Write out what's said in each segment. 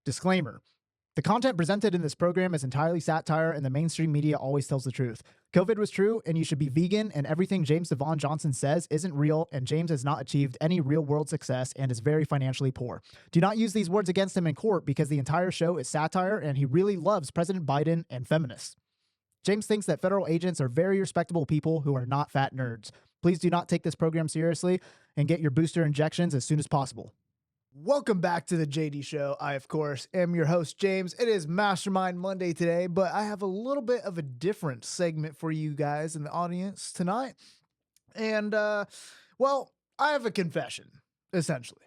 Disclaimer. The content presented in this program is entirely satire, and the mainstream media always tells the truth. COVID was true, and you should be vegan, and everything James Devon Johnson says isn't real, and James has not achieved any real-world success and is very financially poor. Do not use these words against him in court because the entire show is satire, and he really loves President Biden and feminists. James thinks that federal agents are very respectable people who are not fat nerds. Please do not take this program seriously and get your booster injections as soon as possible. Welcome back to the JD Show. I, of course, am your host, James. It is Mastermind Monday today, but I have a little bit of a different segment for you guys in the audience tonight. And, well, I have a confession, essentially.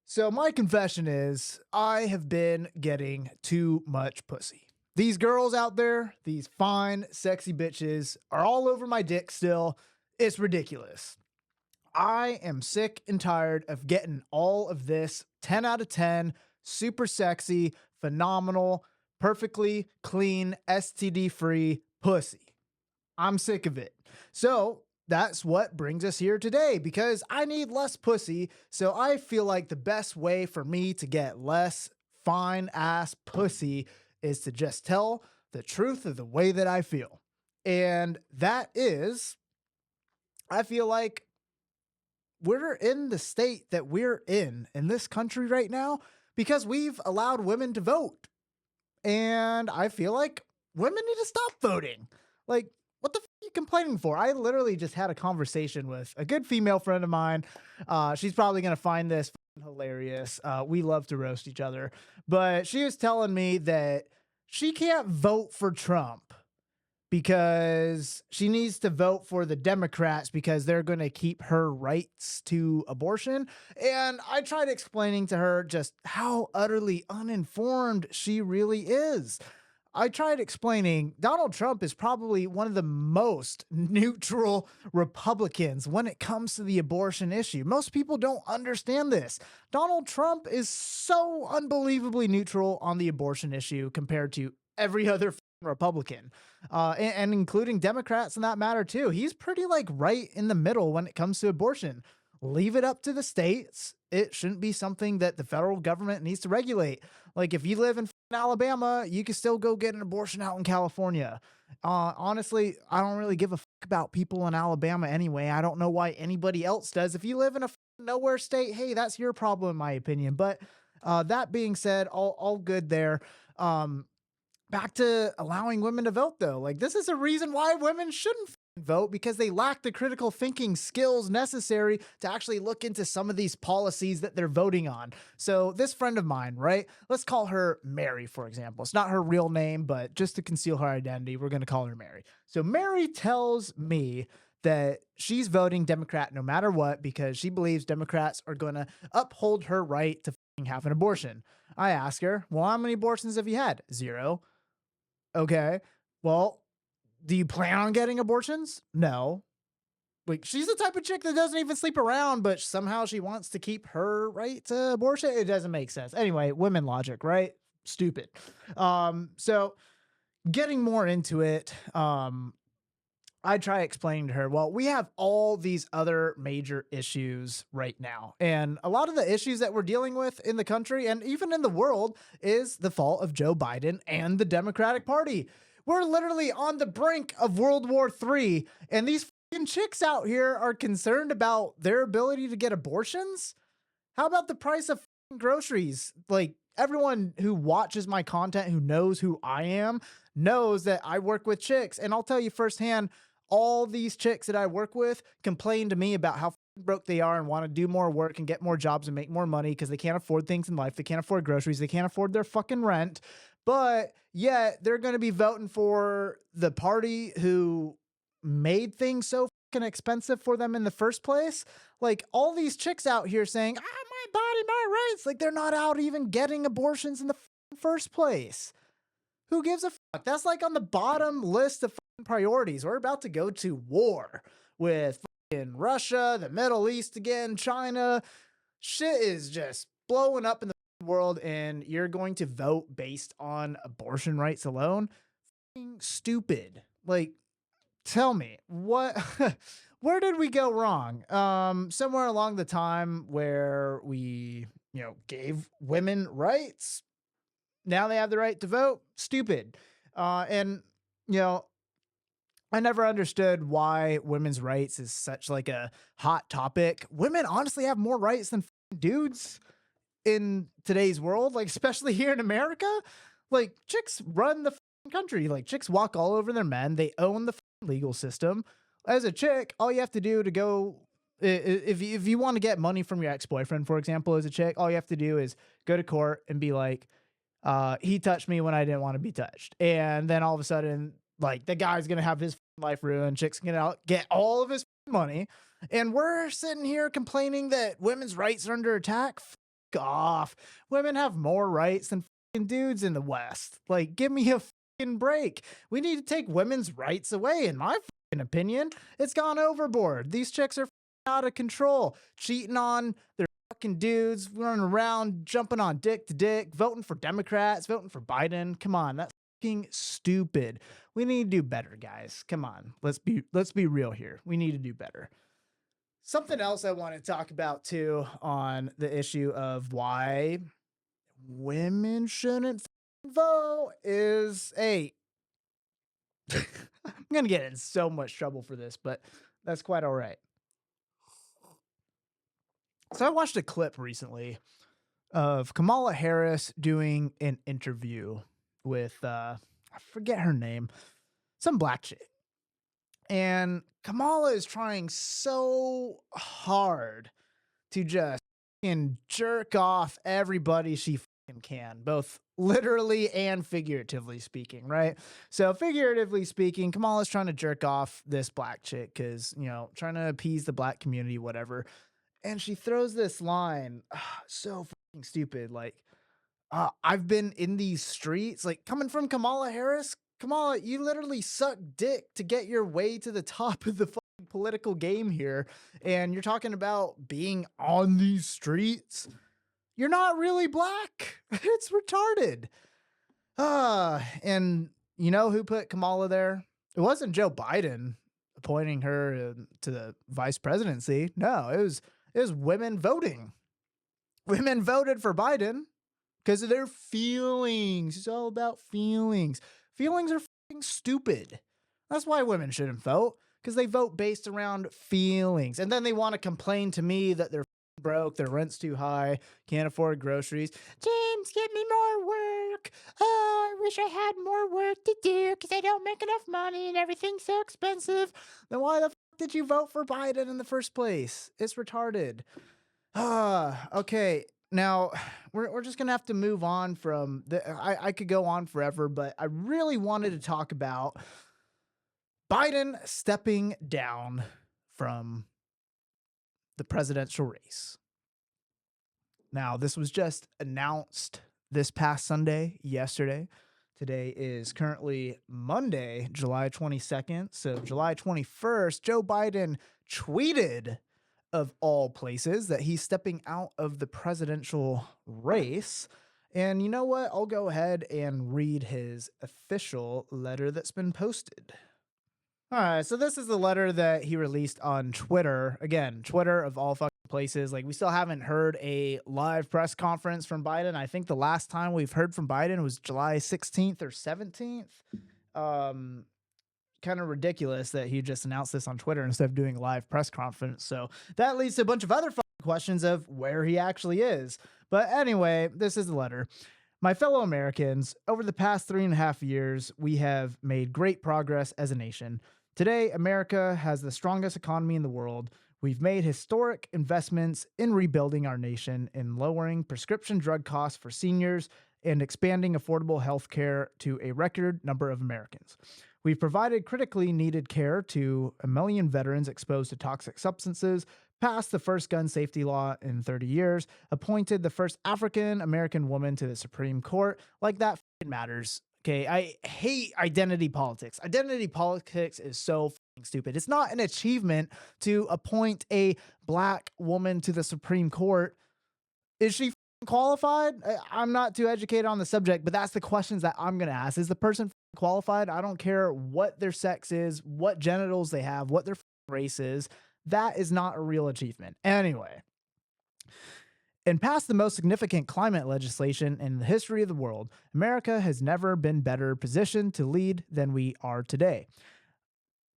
So my confession is I have been getting too much pussy. These girls out there, these fine, sexy bitches, are all over my dick still. It's ridiculous. I am sick and tired of getting all of this 10 out of 10, super sexy, phenomenal, perfectly clean, STD-free pussy. I'm sick of it. So that's what brings us here today, because I need less pussy. So I feel like the best way for me to get less fine ass pussy is to just tell the truth of the way that I feel. And that is, I feel like we're in the state that we're in this country right now because we've allowed women to vote. And I feel like women need to stop voting. Like, what the f are you complaining for? I literally just had a conversation with a good female friend of mine. She's probably going to find this hilarious. We love to roast each other. But she was telling me that she can't vote for Trump because she needs to vote for the Democrats because they're going to keep her rights to abortion. And I tried explaining to her just how utterly uninformed she really is. I tried explaining Donald Trump is probably one of the most neutral Republicans when it comes to the abortion issue. Most people don't understand this. Donald Trump is so unbelievably neutral on the abortion issue compared to every other Republican, and including Democrats in that matter too. He's pretty like right in the middle when it comes to abortion. Leave it up to the states. It shouldn't be something that the federal government needs to regulate. Like if you live in Alabama, you can still go get an abortion out in California. Honestly, I don't really give a fuck about people in Alabama anyway. I don't know why anybody else does. If you live in a nowhere state, hey, that's your problem in my opinion. But that being said, all good there. Back to allowing women to vote, though. Like, this is a reason why women shouldn't vote, because they lack the critical thinking skills necessary to actually look into some of these policies that they're voting on. So this friend of mine, right? Let's call her Mary, for example. It's not her real name, but just to conceal her identity, we're going to call her Mary. So Mary tells me that she's voting Democrat no matter what because she believes Democrats are going to uphold her right to have an abortion. I ask her, well, how many abortions have you had? 0. Okay, well, do you plan on getting abortions? No. Like, she's the type of chick that doesn't even sleep around, but somehow she wants to keep her right to abortion. It doesn't make sense. Anyway, women logic, right? Stupid. So getting more into it, I try explaining to her, well, we have all these other major issues right now. And a lot of the issues that we're dealing with in the country and even in the world is the fault of Joe Biden and the Democratic Party. We're literally on the brink of World War III, and these fucking chicks out here are concerned about their ability to get abortions. How about the price of groceries? Like, everyone who watches my content, who knows who I am, knows that I work with chicks. And I'll tell you firsthand, all these chicks that I work with complain to me about how broke they are and want to do more work and get more jobs and make more money because they can't afford things in life. They can't afford groceries. They can't afford their fucking rent. But yet they're going to be voting for the party who made things so fucking expensive for them in the first place. Like, all these chicks out here saying, my body, my rights. Like, they're not out even getting abortions in the first place. Who gives a fuck? That's like on the bottom list of priorities. We're about to go to war with fucking Russia, the Middle East again, China. Shit is just blowing up in the world, and you're going to vote based on abortion rights alone? Fucking stupid. Like, tell me, what where did we go wrong? Somewhere along the time where we, gave women rights, now they have the right to vote. Stupid. And you know, I never understood why women's rights is such like a hot topic. Women honestly have more rights than dudes in today's world, like especially here in America. Like chicks run the country. Like chicks walk all over their men. They own the legal system. As a chick, all you have to do to go if you want to get money from your ex-boyfriend, for example, as a chick, all you have to do is go to court and be like, he touched me when I didn't want to be touched. And then all of a sudden, like the guy's going to have his life ruined. Chick's going to get all of his money. And we're sitting here complaining that women's rights are under attack. F off. Women have more rights than dudes in the West. Like, give me a break. We need to take women's rights away. In my opinion, it's gone overboard. These chicks are out of control, cheating on their fucking dudes, running around, jumping on dick to dick, voting for Democrats, voting for Biden. Come on, that's fucking stupid. We need to do better, guys. Come on, let's be real here. We need to do better. Something else I want to talk about too on the issue of why women shouldn't vote is I'm gonna get in so much trouble for this, but that's quite all right. So I watched a clip recently of Kamala Harris doing an interview with I forget her name, some black chick. And Kamala is trying so hard to just jerk off everybody she can, both literally and figuratively speaking, right? So figuratively speaking, Kamala's trying to jerk off this black chick because, trying to appease the black community, whatever. And she throws this line, so fucking stupid. Like, I've been in these streets, like coming from Kamala Harris. Kamala, you literally suck dick to get your way to the top of the fucking political game here. And you're talking about being on these streets. You're not really black. It's retarded. And you know who put Kamala there? It wasn't Joe Biden appointing her to the vice presidency. No, it was women voting. Women voted for Biden because of their feelings. It's all about feelings. Feelings are fucking stupid. That's why women shouldn't vote, because they vote based around feelings. And then they want to complain to me that they're broke, their rent's too high, can't afford groceries. James, give me more work. Oh, I wish I had more work to do because I don't make enough money and everything's so expensive. Then why the fuck did you vote for Biden in the first place? It's retarded. Okay. Now, we're just going to have to move on from I could go on forever, but I really wanted to talk about Biden stepping down from the presidential race. Now, this was just announced this past Sunday, yesterday. Today is currently Monday, July 22nd. So July 21st, Joe Biden tweeted, of all places, that he's stepping out of the presidential race. And you know what? I'll go ahead and read his official letter that's been posted. All right, so this is the letter that he released on Twitter. Again, Twitter of all fucking places. Like, we still haven't heard a live press conference from Biden. I think the last time we've heard from Biden was July 16th or 17th. Kind of ridiculous that he just announced this on Twitter instead of doing a live press conference. So that leads to a bunch of other questions of where he actually is. But anyway, this is the letter. My fellow Americans, over the past 3.5 years, we have made great progress as a nation. Today, America has the strongest economy in the world. We've made historic investments in rebuilding our nation, in lowering prescription drug costs for seniors, and expanding affordable health care to a record number of Americans. We've provided critically needed care to 1 million veterans exposed to toxic substances, passed the first gun safety law in 30 years, appointed the first African-American woman to the Supreme Court. Like, that matters. Okay, I hate identity politics. Identity politics is so stupid. It's not an achievement to appoint a black woman to the Supreme Court. Is she qualified? I'm not too educated on the subject, but that's the questions that I'm going to ask. Is the person qualified? I don't care what their sex is, what genitals they have, what their race is. That is not a real achievement. Anyway, and passed the most significant climate legislation in the history of the world, America has never been better positioned to lead than we are today.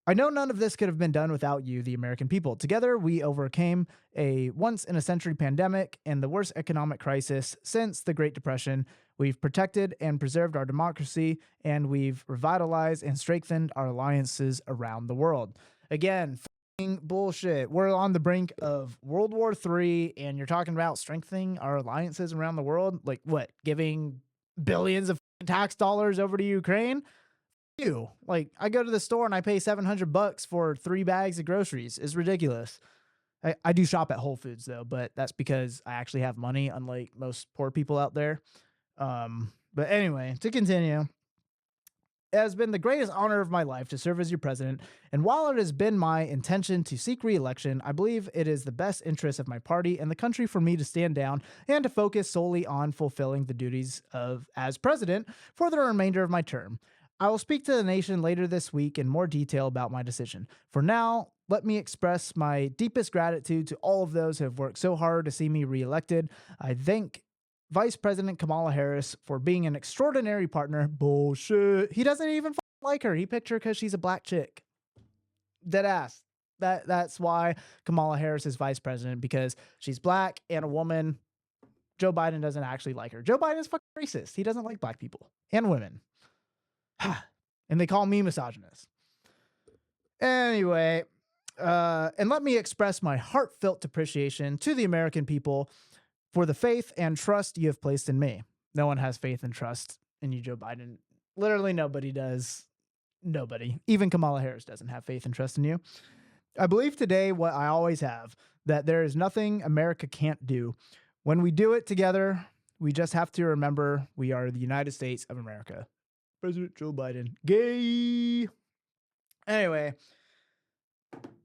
I know none of this could have been done without you, the American people. Together, we overcame a once in a century pandemic and the worst economic crisis since the Great Depression. We've protected and preserved our democracy, and we've revitalized and strengthened our alliances around the world. Again, bullshit. We're on the brink of World War III, and you're talking about strengthening our alliances around the world? Like what? Giving billions of tax dollars over to Ukraine? You like, I go to the store and I pay $700 for 3 bags of groceries. It's ridiculous. I do shop at Whole Foods though, but that's because I actually have money, unlike most poor people out there. But anyway, to continue, it has been the greatest honor of my life to serve as your president, and while it has been my intention to seek re-election, I believe it is the best interest of my party and the country for me to stand down and to focus solely on fulfilling the duties of as president for the remainder of my term. I will speak to the nation later this week in more detail about my decision. For now, let me express my deepest gratitude to all of those who have worked so hard to see me reelected. I thank Vice President Kamala Harris for being an extraordinary partner. Bullshit. He doesn't even like her. He picked her because she's a black chick. Dead ass. That's why Kamala Harris is vice president, because she's black and a woman. Joe Biden doesn't actually like her. Joe Biden is fucking racist. He doesn't like black people and women. And they call me misogynist. Anyway, and let me express my heartfelt appreciation to the American people for the faith and trust you have placed in me. No one has faith and trust in you, Joe Biden. Literally nobody does. Nobody. Even Kamala Harris doesn't have faith and trust in you. I believe today what I always have, that there is nothing America can't do. When we do it together, we just have to remember we are the United States of America. President Joe Biden. Gay. Anyway,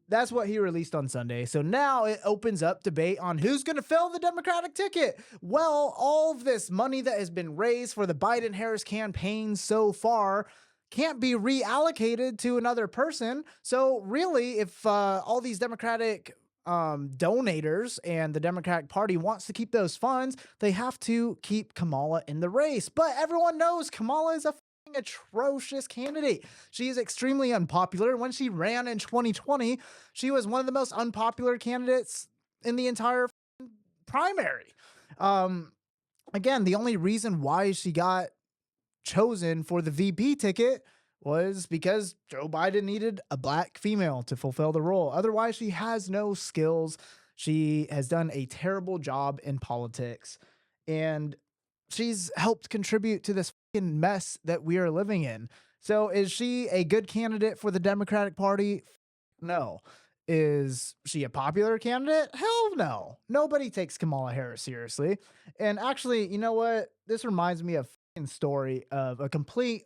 that's what he released on Sunday. So now it opens up debate on who's going to fill the Democratic ticket. Well, all of this money that has been raised for the Biden-Harris campaign so far can't be reallocated to another person. So really, if all these Democratic donators and the Democratic Party wants to keep those funds, they have to keep Kamala in the race. But everyone knows Kamala is a atrocious candidate. She is extremely unpopular. When she ran in 2020, she was one of the most unpopular candidates in the entire primary. Again, the only reason why she got chosen for the VP ticket was because Joe Biden needed a black female to fulfill the role. Otherwise, she has no skills. She has done a terrible job in politics, and she's helped contribute to this mess that we are living in. So is she a good candidate for the Democratic Party? No. Is she a popular candidate? Hell no. Nobody takes Kamala Harris seriously. And actually, you know what? This reminds me of a story of a complete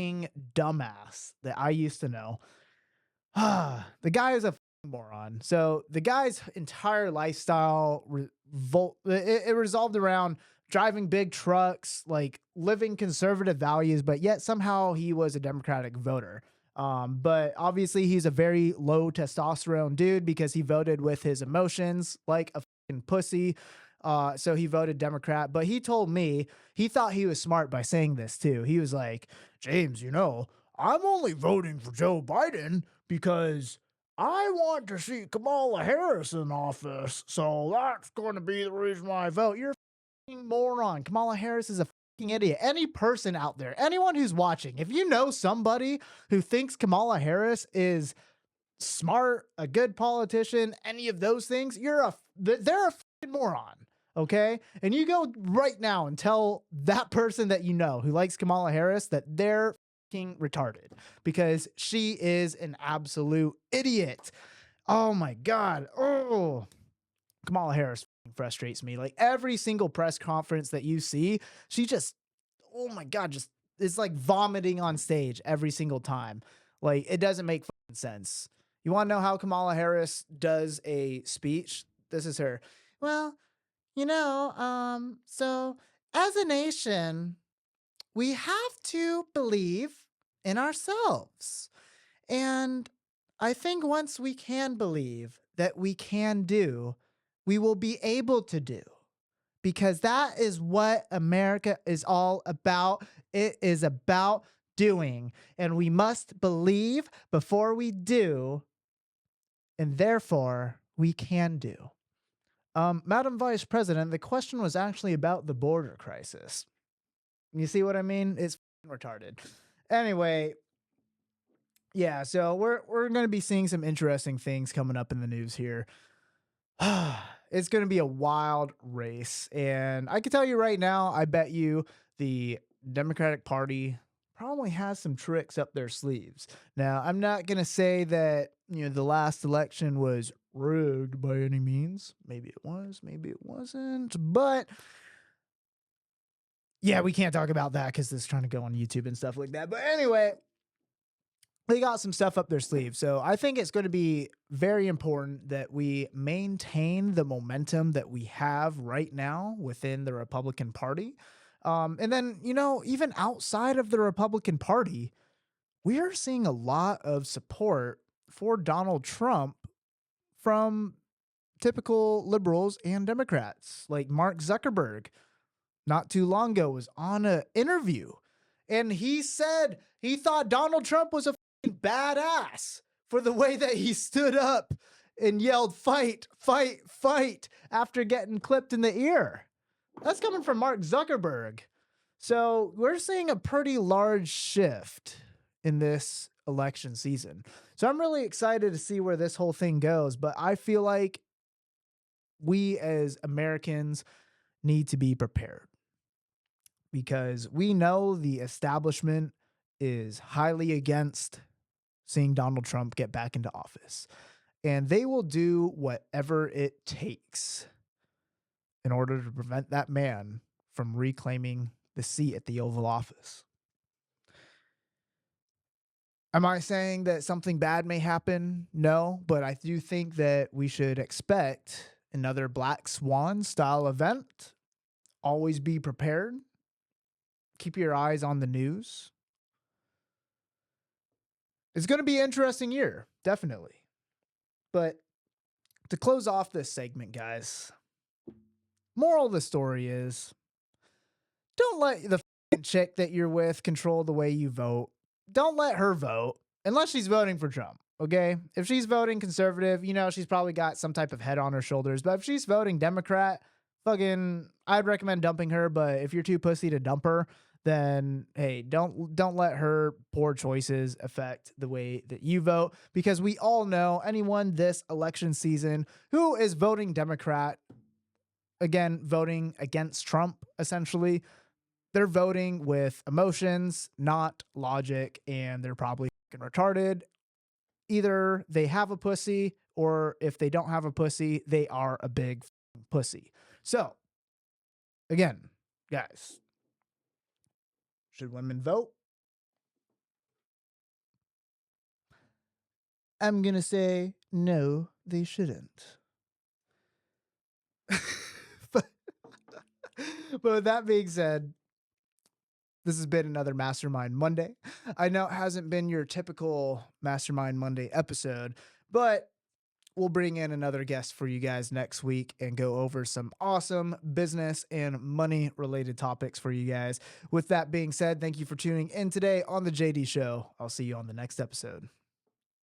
dumbass that I used to know. The guy is a moron. So the guy's entire lifestyle it resolved around driving big trucks, like living conservative values, but yet somehow he was a Democratic voter. But obviously he's a very low testosterone dude because he voted with his emotions like a fucking pussy. So he voted Democrat, but he told me he thought he was smart by saying this too. He was like, James, you know, I'm only voting for Joe Biden because I want to see Kamala Harris in office. So that's going to be the reason why I vote. You're moron. Kamala Harris is a fucking idiot. Any person out there, anyone who's watching, if you know somebody who thinks Kamala Harris is smart, a good politician, any of those things, they're a fucking moron. Okay? And you go right now and tell that person that you know who likes Kamala Harris that they're fucking retarded, because she is an absolute idiot. Oh my God. Oh, Kamala Harris frustrates me. Like every single press conference that you see, she just, oh my God, just is like vomiting on stage every single time. Like it doesn't make sense. You want to know how Kamala Harris does a speech? This is her. Well, you know, so as a nation, we have to believe in ourselves. And I think once we can believe that we can do, we will be able to do. because that is what America is all about. It is about doing, and we must believe before we do, and therefore we can do. Madam Vice President, the question was actually about the border crisis. You see what I mean? It's retarded. Anyway, yeah, so we're going to be seeing some interesting things coming up in the news here. It's going to be a wild race, and I can tell you right now, I bet you the Democratic Party probably has some tricks up their sleeves. Now, I'm not going to say that, the last election was rigged by any means. Maybe it was, maybe it wasn't, but yeah, we can't talk about that because it's trying to go on YouTube and stuff like that. But anyway, they got some stuff up their sleeve. So I think it's going to be very important that we maintain the momentum that we have right now within the Republican Party. And then, even outside of the Republican Party, we are seeing a lot of support for Donald Trump from typical liberals and Democrats, like Mark Zuckerberg. Not too long ago was on an interview, and he said he thought Donald Trump was a badass for the way that he stood up and yelled fight, fight, fight after getting clipped in the ear. That's coming from Mark Zuckerberg. So we're seeing a pretty large shift in this election season. So I'm really excited to see where this whole thing goes, but I feel like we as Americans need to be prepared because we know the establishment is highly against seeing Donald Trump get back into office, and they will do whatever it takes in order to prevent that man from reclaiming the seat at the Oval Office. Am I saying that something bad may happen? No, but I do think that we should expect another Black Swan style event. Always be prepared. Keep your eyes on the news. It's going to be an interesting year, definitely. But to close off this segment, guys, moral of the story is don't let the chick that you're with control the way you vote. Don't let her vote unless she's voting for Trump. Okay. If she's voting conservative, she's probably got some type of head on her shoulders. But if she's voting Democrat, I'd recommend dumping her. But if you're too pussy to dump her, then hey, don't let her poor choices affect the way that you vote, because we all know anyone this election season who is voting Democrat, again, voting against Trump, essentially, they're voting with emotions, not logic, and they're probably retarded. Either they have a pussy, or if they don't have a pussy, they are a big pussy. So, again, guys, should women vote? I'm going to say no, they shouldn't. but with that being said, this has been another Mastermind Monday. I know it hasn't been your typical Mastermind Monday episode, but we'll bring in another guest for you guys next week and go over some awesome business and money related topics for you guys. With that being said, thank you for tuning in today on the JD Show. I'll see you on the next episode.